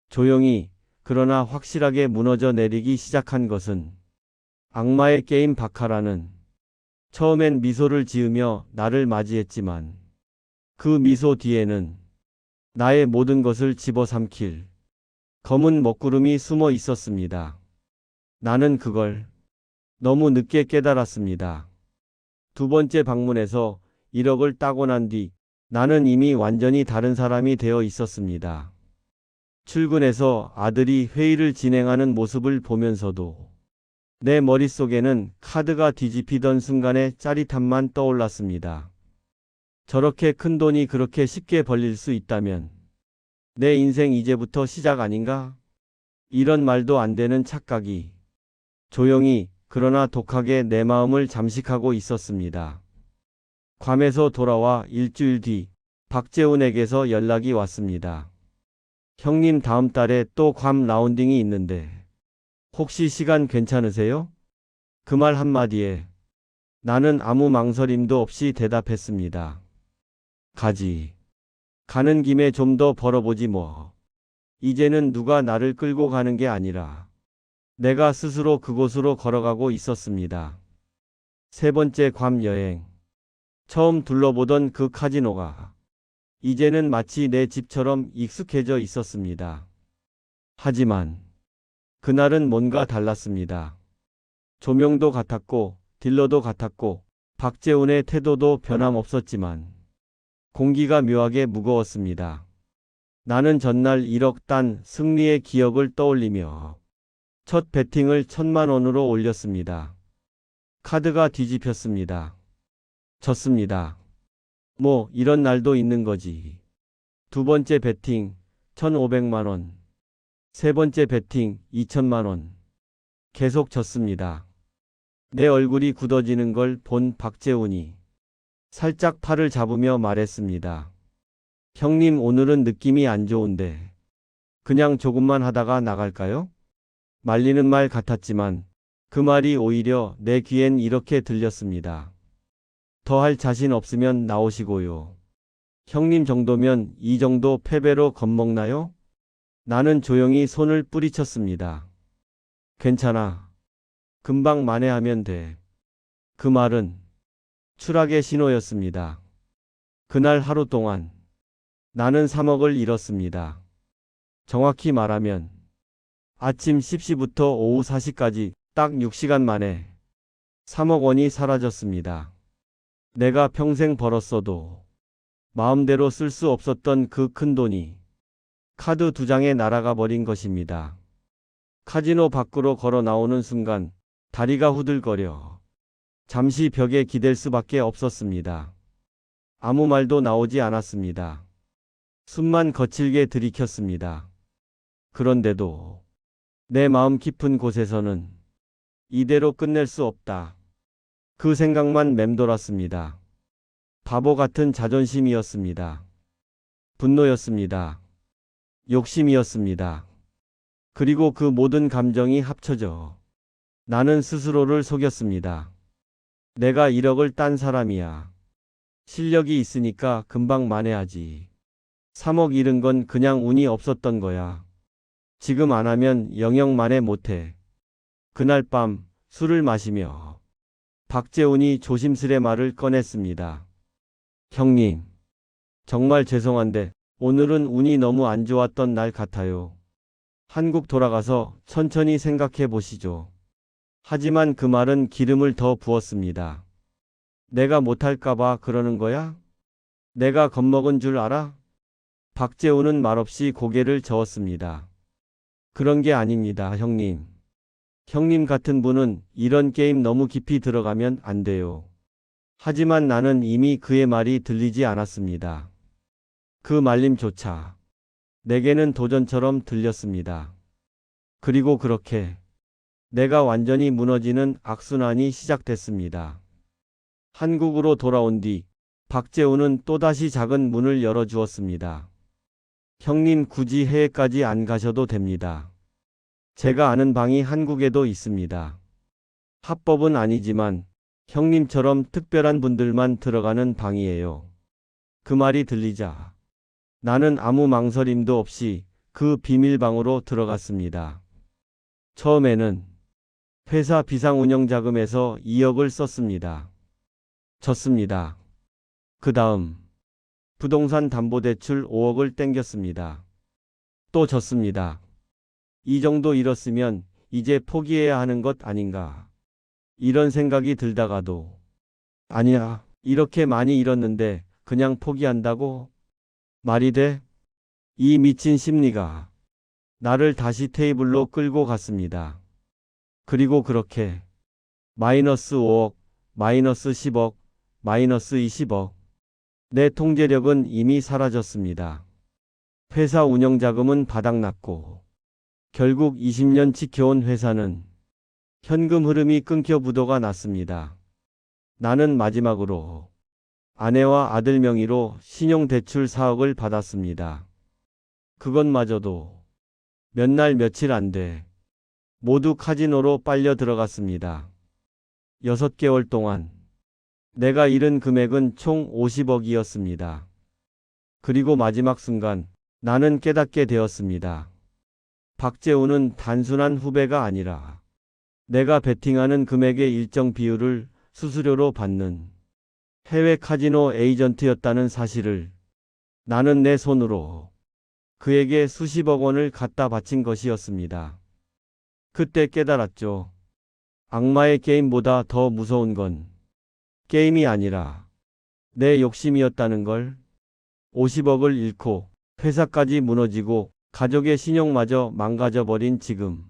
조용히 그러나 확실하게 무너져 내리기 시작한 것은 악마의 게임 바카라는 처음엔 미소를 지으며 나를 맞이했지만 그 미소 뒤에는 나의 모든 것을 집어삼킬 검은 먹구름이 숨어 있었습니다. 나는 그걸 너무 늦게 깨달았습니다. 두 번째 방문에서 1억을 따고 난 뒤 나는 이미 완전히 다른 사람이 되어 있었습니다. 출근해서 아들이 회의를 진행하는 모습을 보면서도 내 머릿속에는 카드가 뒤집히던 순간의 짜릿함만 떠올랐습니다. 저렇게 큰 돈이 그렇게 쉽게 벌릴 수 있다면 내 인생 이제부터 시작 아닌가? 이런 말도 안 되는 착각이 조용히 그러나 독하게 내 마음을 잠식하고 있었습니다. 괌에서 돌아와 일주일 뒤 박재훈에게서 연락이 왔습니다. 형님, 다음 달에 또 괌 라운딩이 있는데 혹시 시간 괜찮으세요? 그 말 한마디에 나는 아무 망설임도 없이 대답했습니다. 가지. 가는 김에 좀 더 벌어보지 뭐. 이제는 누가 나를 끌고 가는 게 아니라 내가 스스로 그곳으로 걸어가고 있었습니다. 세 번째 괌 여행. 처음 둘러보던 그 카지노가 이제는 마치 내 집처럼 익숙해져 있었습니다. 하지만 그날은 뭔가 달랐습니다. 조명도 같았고 딜러도 같았고 박재훈의 태도도 변함없었지만 공기가 묘하게 무거웠습니다. 나는 전날 1억 딴 승리의 기억을 떠올리며 첫 배팅을 1,000만 원으로 올렸습니다. 카드가 뒤집혔습니다. 졌습니다. 뭐 이런 날도 있는 거지. 두 번째 배팅 1,500만 원. 세 번째 배팅 2,000만 원. 계속 졌습니다. 내 얼굴이 굳어지는 걸 본 박재훈이 살짝 팔을 잡으며 말했습니다. 형님, 오늘은 느낌이 안 좋은데 그냥 조금만 하다가 나갈까요? 말리는 말 같았지만 그 말이 오히려 내 귀엔 이렇게 들렸습니다. 더 할 자신 없으면 나오시고요. 형님 정도면 이 정도 패배로 겁먹나요? 나는 조용히 손을 뿌리쳤습니다. 괜찮아. 금방 만회하면 돼. 그 말은 추락의 신호였습니다. 그날 하루 동안 나는 3억을 잃었습니다. 정확히 말하면 아침 10시부터 오후 4시까지 딱 6시간 만에 3억 원이 사라졌습니다. 내가 평생 벌었어도 마음대로 쓸 수 없었던 그 큰 돈이 카드 2장에 날아가 버린 것입니다. 카지노 밖으로 걸어 나오는 순간 다리가 후들거려 잠시 벽에 기댈 수밖에 없었습니다. 아무 말도 나오지 않았습니다. 숨만 거칠게 들이켰습니다. 그런데도 내 마음 깊은 곳에서는 이대로 끝낼 수 없다. 그 생각만 맴돌았습니다. 바보 같은 자존심이었습니다. 분노였습니다. 욕심이었습니다. 그리고 그 모든 감정이 합쳐져 나는 스스로를 속였습니다. 내가 1억을 딴 사람이야. 실력이 있으니까 금방 만회하지. 3억 잃은 건 그냥 운이 없었던 거야. 지금 안 하면 영영 만에 못해. 그날 밤 술을 마시며 박재훈이 조심스레 말을 꺼냈습니다. 형님, 정말 죄송한데 오늘은 운이 너무 안 좋았던 날 같아요. 한국 돌아가서 천천히 생각해 보시죠. 하지만 그 말은 기름을 더 부었습니다. 내가 못할까봐 그러는 거야? 내가 겁먹은 줄 알아? 박재훈은 말없이 고개를 저었습니다. 그런 게 아닙니다, 형님. 형님 같은 분은 이런 게임 너무 깊이 들어가면 안 돼요. 하지만 나는 이미 그의 말이 들리지 않았습니다. 그 말림조차 내게는 도전처럼 들렸습니다. 그리고 그렇게 내가 완전히 무너지는 악순환이 시작됐습니다. 한국으로 돌아온 뒤 박재훈은 또다시 작은 문을 열어주었습니다. 형님 굳이 해외까지 안 가셔도 됩니다. 제가 아는 방이 한국에도 있습니다. 합법은 아니지만 형님처럼 특별한 분들만 들어가는 방이에요. 그 말이 들리자 나는 아무 망설임도 없이 그 비밀방으로 들어갔습니다. 처음에는 회사 비상운영자금에서 2억을 썼습니다. 졌습니다. 그 다음 부동산 담보대출 5억을 땡겼습니다. 또 졌습니다. 이 정도 잃었으면 이제 포기해야 하는 것 아닌가. 이런 생각이 들다가도 아니야, 이렇게 많이 잃었는데 그냥 포기한다고? 말이 돼? 이 미친 심리가 나를 다시 테이블로 끌고 갔습니다. 그리고 그렇게 마이너스 5억, 마이너스 10억, 마이너스 20억. 내 통제력은 이미 사라졌습니다. 회사 운영자금은 바닥났고 결국 20년 지켜온 회사는 현금 흐름이 끊겨 부도가 났습니다. 나는 마지막으로 아내와 아들 명의로 신용대출 4억을 받았습니다. 그것마저도 몇 날 며칠 안 돼 모두 카지노로 빨려 들어갔습니다. 6개월 동안 내가 잃은 금액은 총 50억이었습니다. 그리고 마지막 순간 나는 깨닫게 되었습니다. 박재훈은 단순한 후배가 아니라 내가 베팅하는 금액의 일정 비율을 수수료로 받는 해외 카지노 에이전트였다는 사실을 나는 내 손으로 그에게 수십억 원을 갖다 바친 것이었습니다. 그때 깨달았죠. 악마의 게임보다 더 무서운 건 게임이 아니라 내 욕심이었다는 걸. 50억을 잃고 회사까지 무너지고 가족의 신용마저 망가져버린 지금.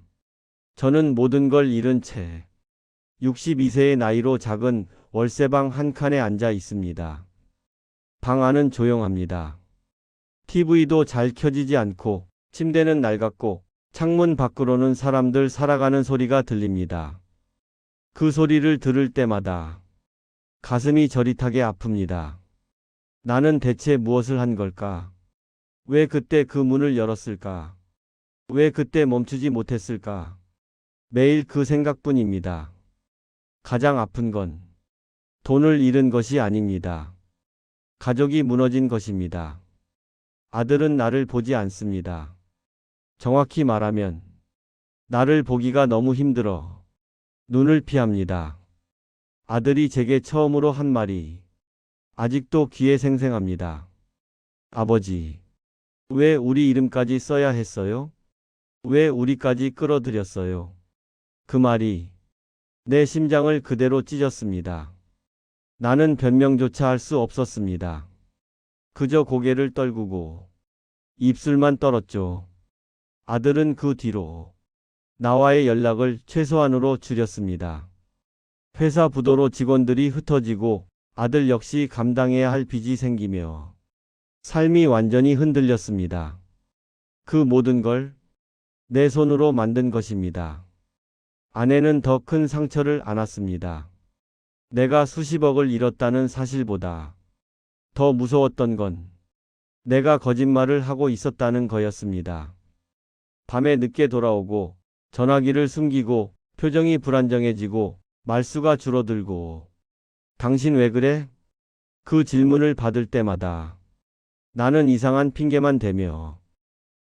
저는 모든 걸 잃은 채 62세의 나이로 작은 월세방 한 칸에 앉아 있습니다. 방 안은 조용합니다. TV도 잘 켜지지 않고 침대는 낡았고 창문 밖으로는 사람들 살아가는 소리가 들립니다. 그 소리를 들을 때마다 가슴이 저릿하게 아픕니다. 나는 대체 무엇을 한 걸까? 왜 그때 그 문을 열었을까? 왜 그때 멈추지 못했을까? 매일 그 생각뿐입니다. 가장 아픈 건 돈을 잃은 것이 아닙니다. 가족이 무너진 것입니다. 아들은 나를 보지 않습니다. 정확히 말하면 나를 보기가 너무 힘들어 눈을 피합니다. 아들이 제게 처음으로 한 말이 아직도 귀에 생생합니다. 아버지, 왜 우리 이름까지 써야 했어요? 왜 우리까지 끌어들였어요? 그 말이 내 심장을 그대로 찢었습니다. 나는 변명조차 할 수 없었습니다. 그저 고개를 떨구고 입술만 떨었죠. 아들은 그 뒤로 나와의 연락을 최소한으로 줄였습니다. 회사 부도로 직원들이 흩어지고 아들 역시 감당해야 할 빚이 생기며 삶이 완전히 흔들렸습니다. 그 모든 걸 내 손으로 만든 것입니다. 아내는 더 큰 상처를 안았습니다. 내가 수십억을 잃었다는 사실보다 더 무서웠던 건 내가 거짓말을 하고 있었다는 거였습니다. 밤에 늦게 돌아오고 전화기를 숨기고 표정이 불안정해지고 말수가 줄어들고 당신 왜 그래? 그 질문을 받을 때마다 나는 이상한 핑계만 대며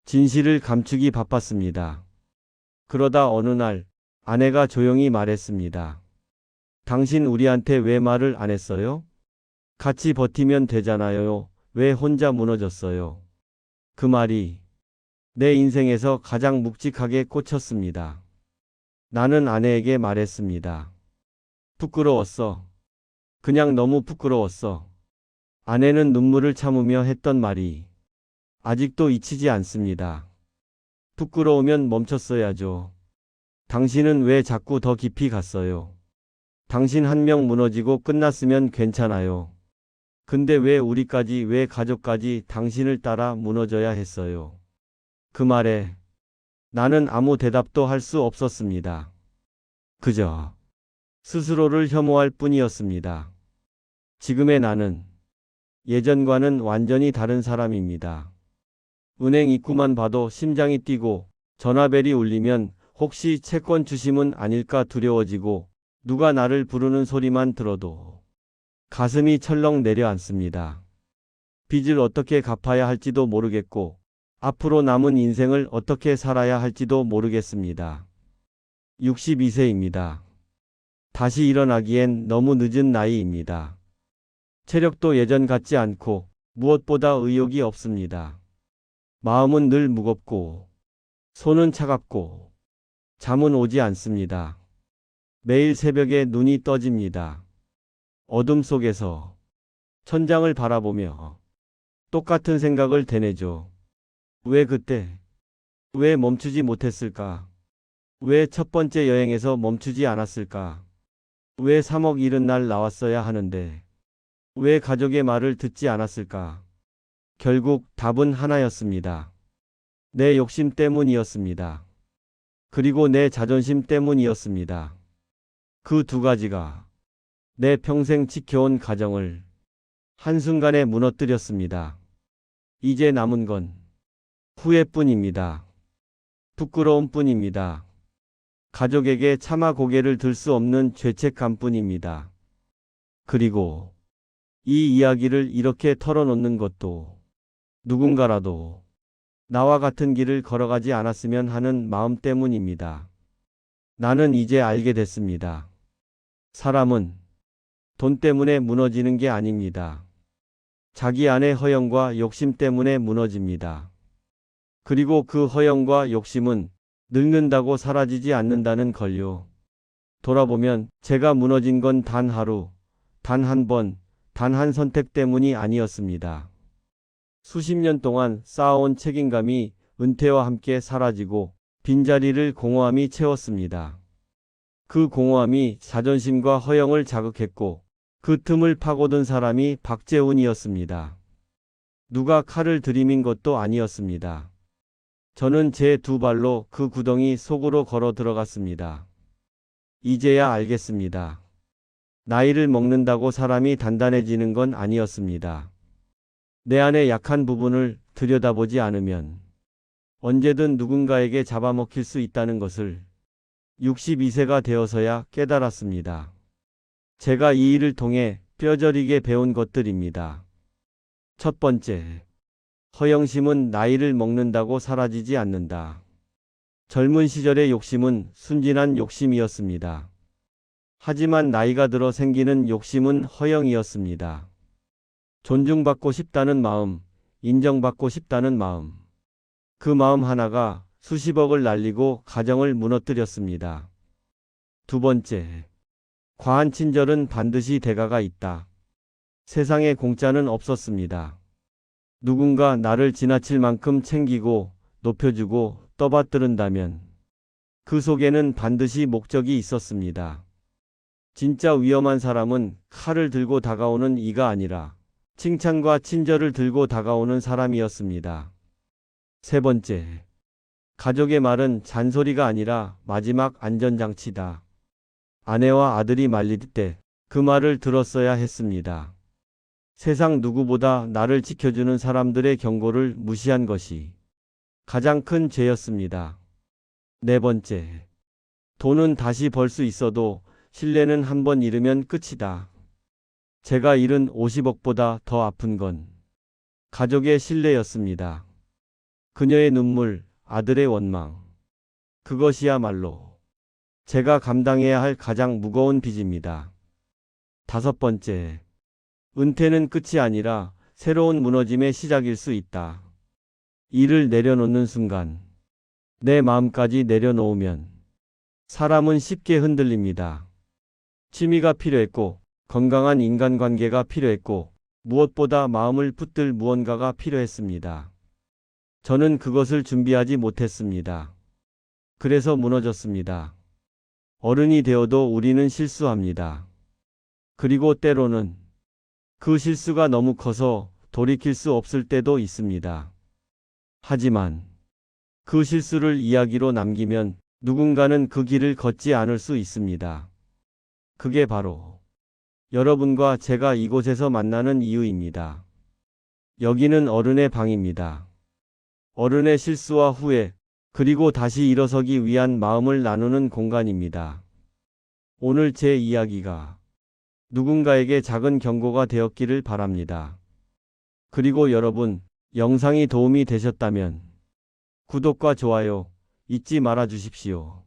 진실을 감추기 바빴습니다. 그러다 어느 날 아내가 조용히 말했습니다. 당신 우리한테 왜 말을 안 했어요? 같이 버티면 되잖아요. 왜 혼자 무너졌어요? 그 말이 내 인생에서 가장 묵직하게 꽂혔습니다. 나는 아내에게 말했습니다. 부끄러웠어. 그냥 너무 부끄러웠어. 아내는 눈물을 참으며 했던 말이 아직도 잊히지 않습니다. 부끄러우면 멈췄어야죠. 당신은 왜 자꾸 더 깊이 갔어요? 당신 한 명 무너지고 끝났으면 괜찮아요. 근데 왜 우리까지, 왜 가족까지 당신을 따라 무너져야 했어요? 그 말에 나는 아무 대답도 할 수 없었습니다. 그저 스스로를 혐오할 뿐이었습니다. 지금의 나는 예전과는 완전히 다른 사람입니다. 은행 입구만 봐도 심장이 뛰고 전화벨이 울리면 혹시 채권 추심은 아닐까 두려워지고 누가 나를 부르는 소리만 들어도 가슴이 철렁 내려앉습니다. 빚을 어떻게 갚아야 할지도 모르겠고 앞으로 남은 인생을 어떻게 살아야 할지도 모르겠습니다. 62세입니다. 다시 일어나기엔 너무 늦은 나이입니다. 체력도 예전 같지 않고 무엇보다 의욕이 없습니다. 마음은 늘 무겁고 손은 차갑고 잠은 오지 않습니다. 매일 새벽에 눈이 떠집니다. 어둠 속에서 천장을 바라보며 똑같은 생각을 되뇌죠. 왜 그때? 왜 멈추지 못했을까? 왜 첫 번째 여행에서 멈추지 않았을까? 왜 3억 잃은 날 나왔어야 하는데? 왜 가족의 말을 듣지 않았을까? 결국 답은 하나였습니다. 내 욕심 때문이었습니다. 그리고 내 자존심 때문이었습니다. 그 두 가지가 내 평생 지켜온 가정을 한순간에 무너뜨렸습니다. 이제 남은 건 후회뿐입니다. 부끄러움뿐입니다. 가족에게 차마 고개를 들 수 없는 죄책감뿐입니다. 그리고 이 이야기를 이렇게 털어놓는 것도 누군가라도 나와 같은 길을 걸어가지 않았으면 하는 마음 때문입니다. 나는 이제 알게 됐습니다. 사람은 돈 때문에 무너지는 게 아닙니다. 자기 안의 허영과 욕심 때문에 무너집니다. 그리고 그 허영과 욕심은 늙는다고 사라지지 않는다는 걸요. 돌아보면 제가 무너진 건 단 하루, 단 한 번, 단 한 선택 때문이 아니었습니다. 수십 년 동안 쌓아온 책임감이 은퇴와 함께 사라지고 빈자리를 공허함이 채웠습니다. 그 공허함이 자존심과 허영을 자극했고 그 틈을 파고든 사람이 박재훈이었습니다. 누가 칼을 들이민 것도 아니었습니다. 저는 제 두 발로 그 구덩이 속으로 걸어 들어갔습니다. 이제야 알겠습니다. 나이를 먹는다고 사람이 단단해지는 건 아니었습니다. 내 안의 약한 부분을 들여다보지 않으면 언제든 누군가에게 잡아먹힐 수 있다는 것을 62세가 되어서야 깨달았습니다. 제가 이 일을 통해 뼈저리게 배운 것들입니다. 첫 번째, 허영심은 나이를 먹는다고 사라지지 않는다. 젊은 시절의 욕심은 순진한 욕심이었습니다. 하지만 나이가 들어 생기는 욕심은 허영이었습니다. 존중받고 싶다는 마음, 인정받고 싶다는 마음. 그 마음 하나가 수십억을 날리고 가정을 무너뜨렸습니다. 두 번째, 과한 친절은 반드시 대가가 있다. 세상에 공짜는 없었습니다. 누군가 나를 지나칠 만큼 챙기고 높여주고 떠받드른다면 그 속에는 반드시 목적이 있었습니다. 진짜 위험한 사람은 칼을 들고 다가오는 이가 아니라 칭찬과 친절을 들고 다가오는 사람이었습니다. 세 번째, 가족의 말은 잔소리가 아니라 마지막 안전장치다. 아내와 아들이 말릴 때 그 말을 들었어야 했습니다. 세상 누구보다 나를 지켜주는 사람들의 경고를 무시한 것이 가장 큰 죄였습니다. 네 번째, 돈은 다시 벌 수 있어도 신뢰는 한 번 잃으면 끝이다. 제가 잃은 50억보다 더 아픈 건 가족의 신뢰였습니다. 그녀의 눈물, 아들의 원망. 그것이야말로 제가 감당해야 할 가장 무거운 빚입니다. 5번째. 은퇴는 끝이 아니라 새로운 무너짐의 시작일 수 있다. 일을 내려놓는 순간, 내 마음까지 내려놓으면 사람은 쉽게 흔들립니다. 취미가 필요했고, 건강한 인간관계가 필요했고, 무엇보다 마음을 붙들 무언가가 필요했습니다. 저는 그것을 준비하지 못했습니다. 그래서 무너졌습니다. 어른이 되어도 우리는 실수합니다. 그리고 때로는 그 실수가 너무 커서 돌이킬 수 없을 때도 있습니다. 하지만 그 실수를 이야기로 남기면 누군가는 그 길을 걷지 않을 수 있습니다. 그게 바로 여러분과 제가 이곳에서 만나는 이유입니다. 여기는 어른의 방입니다. 어른의 실수와 후회, 그리고 다시 일어서기 위한 마음을 나누는 공간입니다. 오늘 제 이야기가 누군가에게 작은 경고가 되었기를 바랍니다. 그리고 여러분, 영상이 도움이 되셨다면 구독과 좋아요 잊지 말아 주십시오.